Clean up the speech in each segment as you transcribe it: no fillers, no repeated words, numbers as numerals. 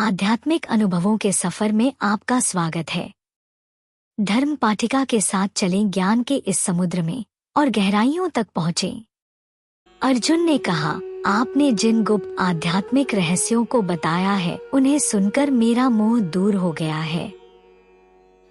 आध्यात्मिक अनुभवों के सफर में आपका स्वागत है। धर्म पाठिका के साथ चलें ज्ञान के इस समुद्र में और गहराइयों तक पहुँचें। अर्जुन ने कहा, आपने जिन गुप्त आध्यात्मिक रहस्यों को बताया है उन्हें सुनकर मेरा मोह दूर हो गया है।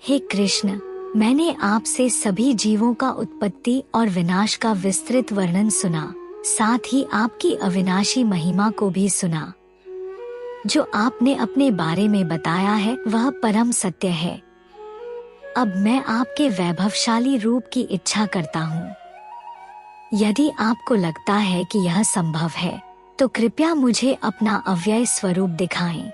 हे कृष्ण, मैंने आपसे सभी जीवों का उत्पत्ति और विनाश का विस्तृत वर्णन सुना, साथ ही आपकी अविनाशी महिमा को भी सुना। जो आपने अपने बारे में बताया है वह परम सत्य है। अब मैं आपके वैभवशाली रूप की इच्छा करता हूँ। यदि आपको लगता है कि यह संभव है तो कृपया मुझे अपना अव्यय स्वरूप दिखाएं।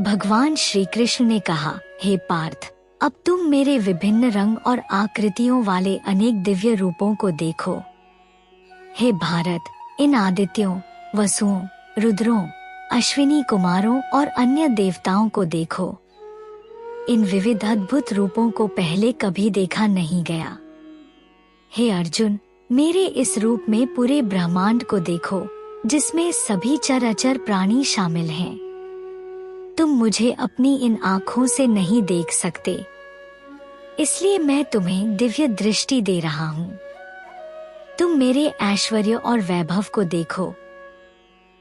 भगवान श्री कृष्ण ने कहा, हे पार्थ, अब तुम मेरे विभिन्न रंग और आकृतियों वाले अनेक दिव्य रूपों को देखो। हे भारत, इन आदित्यों, वसुओं, रुद्रों, अश्विनी कुमारों और अन्य देवताओं को देखो। इन विविध अद्भुत रूपों को पहले कभी देखा नहीं गया। हे अर्जुन, मेरे इस रूप में पूरे ब्रह्मांड को देखो, जिसमें सभी चराचर प्राणी शामिल हैं। तुम मुझे अपनी इन आँखों से नहीं देख सकते, इसलिए मैं तुम्हें दिव्य दृष्टि दे रहा हूँ। तुम मेरे ऐश्वर्य और वैभव को देखो।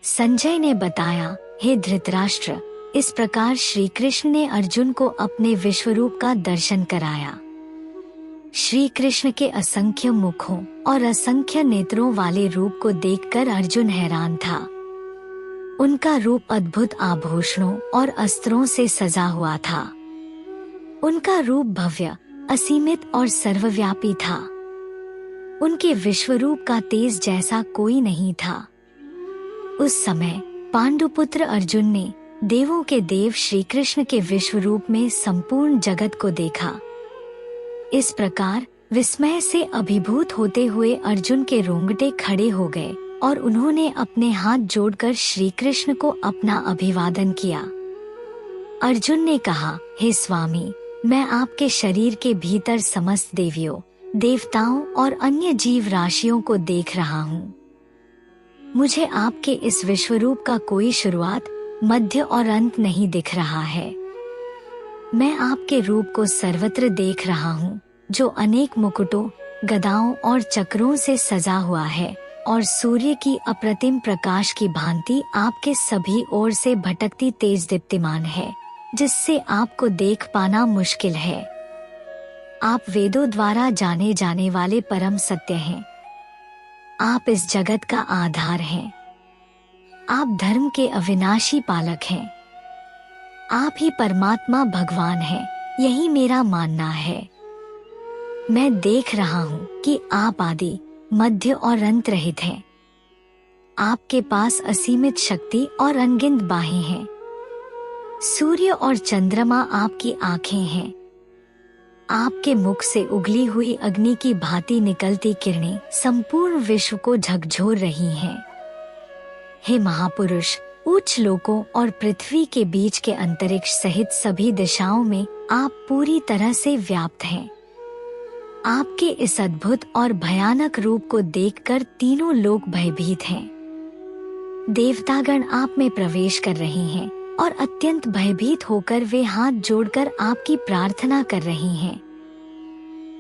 संजय ने बताया, हे धृतराष्ट्र, इस प्रकार श्री कृष्ण ने अर्जुन को अपने विश्वरूप का दर्शन कराया। श्री कृष्ण के असंख्य मुखों और असंख्य नेत्रों वाले रूप को देखकर अर्जुन हैरान था। उनका रूप अद्भुत आभूषणों और अस्त्रों से सजा हुआ था। उनका रूप भव्य, असीमित और सर्वव्यापी था। उनके विश्वरूप का तेज जैसा कोई नहीं था। उस समय पांडुपुत्र अर्जुन ने देवों के देव श्री कृष्ण के विश्वरूप में संपूर्ण जगत को देखा। इस प्रकार विस्मय से अभिभूत होते हुए अर्जुन के रोंगटे खड़े हो गए और उन्होंने अपने हाथ जोड़कर श्री कृष्ण को अपना अभिवादन किया। अर्जुन ने कहा, हे स्वामी, मैं आपके शरीर के भीतर समस्त देवियों, देवताओं और अन्य जीव राशियों को देख रहा हूँ। मुझे आपके इस विश्वरूप का कोई शुरुआत, मध्य और अंत नहीं दिख रहा है। मैं आपके रूप को सर्वत्र देख रहा हूँ, जो अनेक मुकुटों, गदाओं और चक्रों से सजा हुआ है और सूर्य की अप्रतिम प्रकाश की भांति आपके सभी ओर से भटकती तेज दीप्तिमान है, जिससे आपको देख पाना मुश्किल है। आप वेदों द्वारा जाने जाने वाले परम सत्य हैं। आप इस जगत का आधार हैं। आप धर्म के अविनाशी पालक हैं। आप ही परमात्मा भगवान हैं, यही मेरा मानना है। मैं देख रहा हूँ कि आप आदि, मध्य और अंत रहित हैं। आपके पास असीमित शक्ति और अनगिनत बाहें हैं। सूर्य और चंद्रमा आपकी आंखें हैं। आपके मुख से उगली हुई अग्नि की भांति निकलती किरणें संपूर्ण विश्व को झकझोर रही हैं। हे महापुरुष, उच्च लोकों और पृथ्वी के बीच के अंतरिक्ष सहित सभी दिशाओं में आप पूरी तरह से व्याप्त हैं। आपके इस अद्भुत और भयानक रूप को देखकर तीनों लोक भयभीत हैं। देवतागण आप में प्रवेश कर रहे हैं और अत्यंत भयभीत होकर वे हाथ जोड़कर आपकी प्रार्थना कर रही हैं।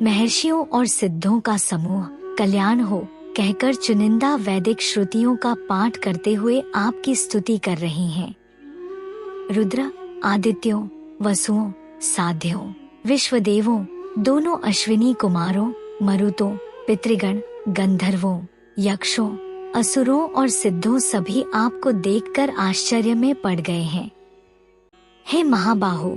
महर्षियों और सिद्धों का समूह कल्याण हो कहकर चुनिंदा वैदिक श्रुतियों का पाठ करते हुए आपकी स्तुति कर रही हैं। रुद्र, आदित्यों, वसुओं, साध्यों, विश्वदेवों, दोनों अश्विनी कुमारों, मरुतों, पितृगण, गंधर्वों, यक्षों, असुरों और सिद्धों सभी आपको देखकर आश्चर्य में पड़ गए हैं। हे महाबाहु,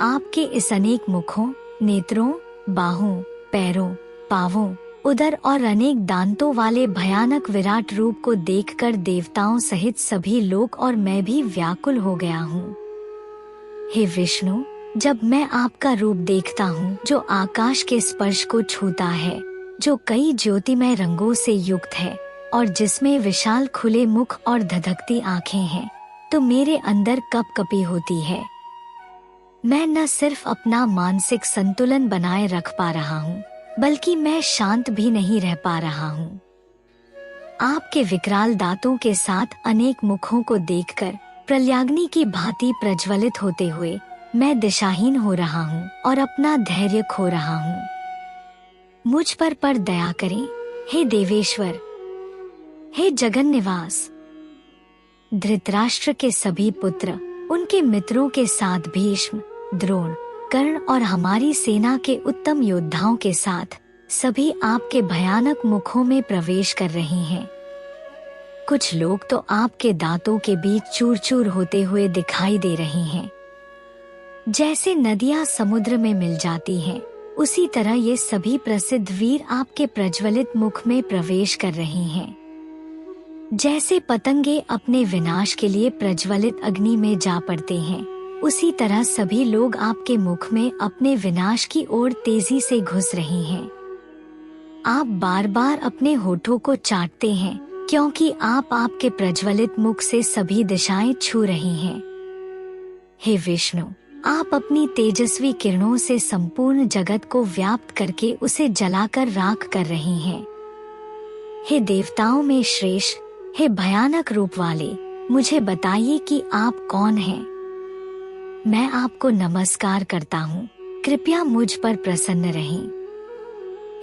आपके इस अनेक मुखों, नेत्रों, बाहों, पैरों, पांवों, उदर और अनेक दांतों वाले भयानक विराट रूप को देखकर देवताओं सहित सभी लोग और मैं भी व्याकुल हो गया हूँ। हे विष्णु, जब मैं आपका रूप देखता हूँ जो आकाश के स्पर्श को छूता है, जो कई ज्योतिमय रंगों से युक्त है और जिसमें विशाल खुले मुख और धधकती आँखें हैं, तो मेरे अंदर कपकपी होती है। मैं न सिर्फ अपना मानसिक संतुलन बनाए रख पा रहा हूँ, बल्कि मैं शांत भी नहीं रह पा रहा हूँ। आपके विकराल दांतों के साथ अनेक मुखों को देखकर प्रल्याग्नि की भांति प्रज्वलित होते हुए मैं दिशाहीन हो रहा हूँ और अपना धैर्य खो रहा हूँ। मुझ पर दया करें, हे देवेश्वर, हे जगन निवास। धृतराष्ट्र के सभी पुत्र, उनके मित्रों के साथ भीष्म, द्रोण, कर्ण और हमारी सेना के उत्तम योद्धाओं के साथ सभी आपके भयानक मुखों में प्रवेश कर रहे हैं। कुछ लोग तो आपके दांतों के बीच चूर चूर होते हुए दिखाई दे रहे हैं। जैसे नदियां समुद्र में मिल जाती हैं, उसी तरह ये सभी प्रसिद्ध वीर आपके प्रज्वलित मुख में प्रवेश कर रहे हैं। जैसे पतंगे अपने विनाश के लिए प्रज्वलित अग्नि में जा पड़ते हैं, उसी तरह सभी लोग आपके मुख में अपने विनाश की ओर तेजी से घुस रहे हैं। आप बार बार अपने होठों को चाटते हैं, क्योंकि आप आपके प्रज्वलित मुख से सभी दिशाएं छू रहे हैं। हे विष्णु, आप अपनी तेजस्वी किरणों से संपूर्ण जगत को व्याप्त करके उसे जलाकर राख कर रहे हैं। हे देवताओं में श्रेष्ठ, हे भयानक रूप वाले, मुझे बताइए कि आप कौन हैं? मैं आपको नमस्कार करता हूँ, कृपया मुझ पर प्रसन्न रहें।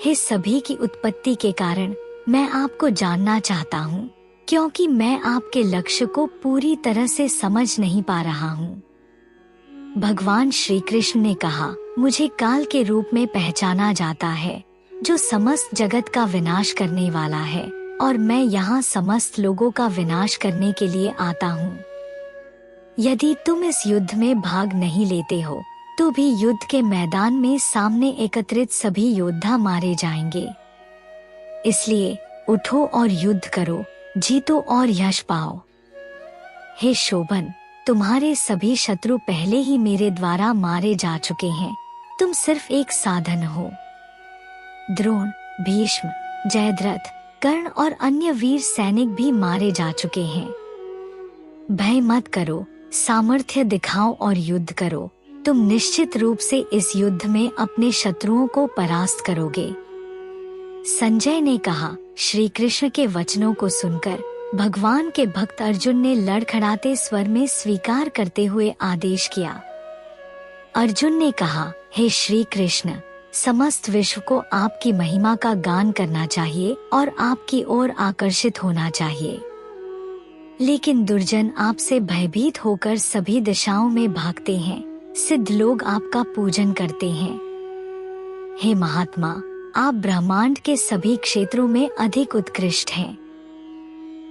हे सभी की उत्पत्ति के कारण मैं आपको जानना चाहता हूँ, क्योंकि मैं आपके लक्ष्य को पूरी तरह से समझ नहीं पा रहा हूँ। भगवान श्री कृष्ण ने कहा, मुझे काल के रूप में पहचाना जाता है, जो समस्त जगत का विनाश करने वाला है, और मैं यहाँ समस्त लोगों का विनाश करने के लिए आता हूँ। यदि तुम इस युद्ध में भाग नहीं लेते हो, तो भी युद्ध के मैदान में सामने एकत्रित सभी योद्धा मारे जाएंगे। इसलिए उठो और युद्ध करो, जीतो और यश पाओ। हे शोभन, तुम्हारे सभी शत्रु पहले ही मेरे द्वारा मारे जा चुके हैं, तुम सिर्फ एक साधन हो। द्रोण, भीष्म, जयद्रथ, कर्ण और अन्य वीर सैनिक भी मारे जा चुके हैं। भय मत करो, सामर्थ्य दिखाओ और युद्ध करो। तुम निश्चित रूप से इस युद्ध में अपने शत्रुओं को परास्त करोगे। संजय ने कहा, श्री कृष्ण के वचनों को सुनकर भगवान के भक्त अर्जुन ने लड़खड़ाते स्वर में स्वीकार करते हुए आदेश किया। अर्जुन ने कहा, हे श्री कृष्ण, समस्त विश्व को आपकी महिमा का गान करना चाहिए और आपकी ओर आकर्षित होना चाहिए। लेकिन दुर्जन आपसे भयभीत होकर सभी दिशाओं में भागते हैं, सिद्ध लोग आपका पूजन करते हैं। हे महात्मा, आप ब्रह्मांड के सभी क्षेत्रों में अधिक उत्कृष्ट हैं,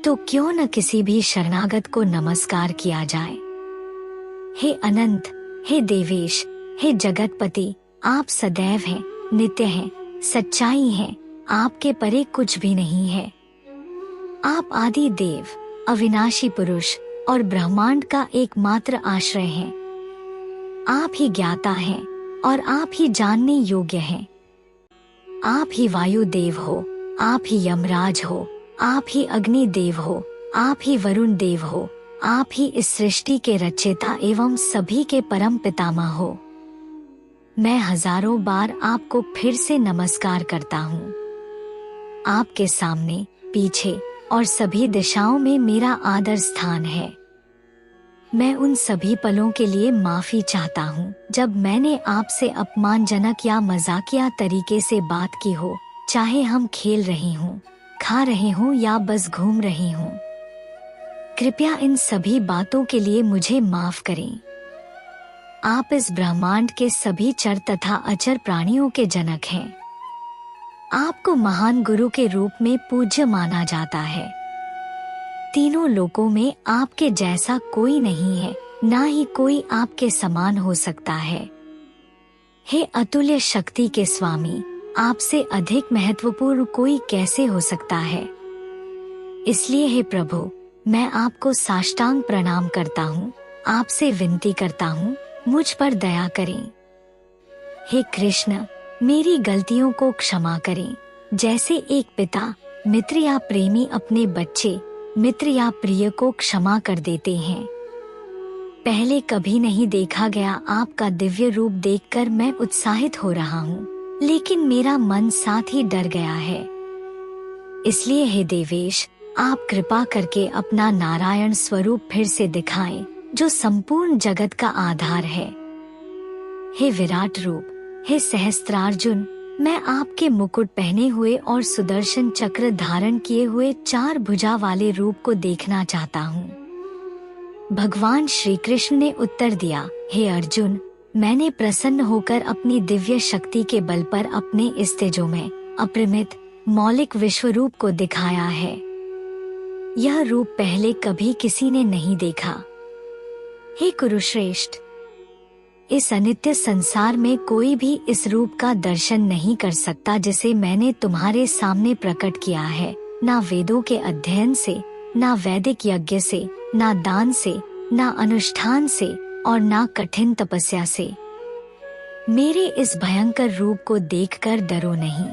तो क्यों न किसी भी शरणागत को नमस्कार किया जाए। हे अनंत, हे देवेश, हे जगतपति, आप सदैव हैं, नित्य हैं, सच्चाई हैं, आपके परे कुछ भी नहीं है। आप आदि देव, अविनाशी पुरुष और ब्रह्मांड का एकमात्र आश्रय हैं। आप ही ज्ञाता हैं और आप ही जानने योग्य हैं। आप ही वायु देव हो, आप ही यमराज हो, आप ही अग्नि देव हो, आप ही वरुण देव हो, आप ही इस सृष्टि के रचयिता एवं सभी के परम पितामह हो। मैं हजारों बार आपको फिर से नमस्कार करता हूँ। आपके सामने, पीछे और सभी दिशाओं में मेरा आदर स्थान है। मैं उन सभी पलों के लिए माफी चाहता हूँ जब मैंने आपसे अपमानजनक या मजाकिया तरीके से बात की हो, चाहे हम खेल रहे हों, खा रहे हों या बस घूम रहे हों। कृपया इन सभी बातों के लिए मुझे माफ करें। आप इस ब्रह्मांड के सभी चर तथा अचर प्राणियों के जनक हैं। आपको महान गुरु के रूप में पूज्य माना जाता है। तीनों लोकों में आपके जैसा कोई नहीं है, ना ही कोई आपके समान हो सकता है। हे अतुल्य शक्ति के स्वामी, आपसे अधिक महत्वपूर्ण कोई कैसे हो सकता है। इसलिए हे प्रभु, मैं आपको साष्टांग प्रणाम करता हूँ, आपसे विनती करता हूँ, मुझ पर दया करें। हे कृष्ण, मेरी गलतियों को क्षमा करें, जैसे एक पिता, मित्र या प्रेमी अपने बच्चे, मित्र या प्रिय को क्षमा कर देते हैं। पहले कभी नहीं देखा गया आपका दिव्य रूप देखकर मैं उत्साहित हो रहा हूँ, लेकिन मेरा मन साथ ही डर गया है। इसलिए हे देवेश, आप कृपा करके अपना नारायण स्वरूप फिर से दिखाएं, जो संपूर्ण जगत का आधार है। हे विराट रूप, हे सहस्त्रार्जुन, मैं आपके मुकुट पहने हुए और सुदर्शन चक्र धारण किए हुए 4 भुजा वाले रूप को देखना चाहता हूँ। भगवान श्री कृष्ण ने उत्तर दिया, हे अर्जुन, मैंने प्रसन्न होकर अपनी दिव्य शक्ति के बल पर अपने इस तेजोमय अपरिमित मौलिक विश्व रूप को दिखाया है। यह रूप पहले कभी किसी ने नहीं देखा। हे कुरुश्रेष्ठ, इस अनित्य संसार में कोई भी इस रूप का दर्शन नहीं कर सकता जिसे मैंने तुम्हारे सामने प्रकट किया है। ना वेदों के अध्ययन से, ना वैदिक यज्ञ से, ना दान से, ना अनुष्ठान से और ना कठिन तपस्या से। मेरे इस भयंकर रूप को देखकर डरो नहीं।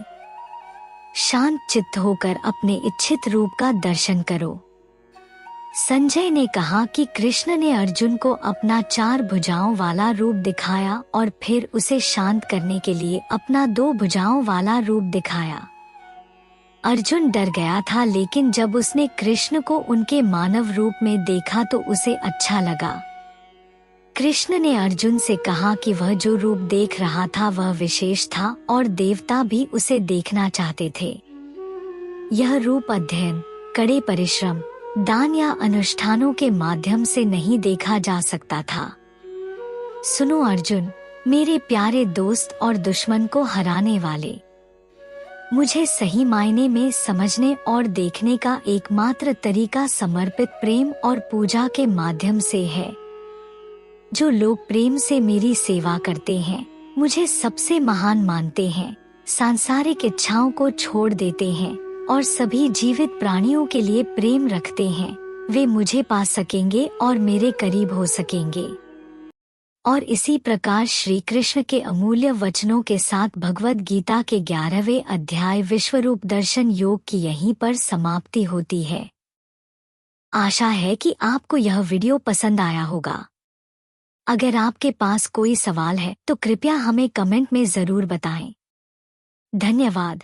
शांत चित्त होकर अपने इच्छित रूप का दर्शन करो। संजय ने कहा कि कृष्ण ने अर्जुन को अपना 4 भुजाओं वाला रूप दिखाया और फिर उसे शांत करने के लिए अपना 2 भुजाओं वाला रूप दिखाया। अर्जुन डर गया था, लेकिन जब उसने कृष्ण को उनके मानव रूप में देखा तो उसे अच्छा लगा। कृष्ण ने अर्जुन से कहा कि वह जो रूप देख रहा था वह विशेष था और देवता भी उसे देखना चाहते थे। यह रूप अध्ययन, कड़े परिश्रम, दान या अनुष्ठानों के माध्यम से नहीं देखा जा सकता था। सुनो अर्जुन, मेरे प्यारे दोस्त और दुश्मन को हराने वाले, मुझे सही मायने में समझने और देखने का एकमात्र तरीका समर्पित प्रेम और पूजा के माध्यम से है। जो लोग प्रेम से मेरी सेवा करते हैं, मुझे सबसे महान मानते हैं, सांसारिक इच्छाओं को छोड़ देते हैं और सभी जीवित प्राणियों के लिए प्रेम रखते हैं, वे मुझे पा सकेंगे और मेरे करीब हो सकेंगे। और इसी प्रकार श्री कृष्ण के अमूल्य वचनों के साथ भगवद गीता के 11वें अध्याय विश्वरूप दर्शन योग की यहीं पर समाप्ति होती है। आशा है कि आपको यह वीडियो पसंद आया होगा। अगर आपके पास कोई सवाल है तो कृपया हमें कमेंट में जरूर बताएं। धन्यवाद।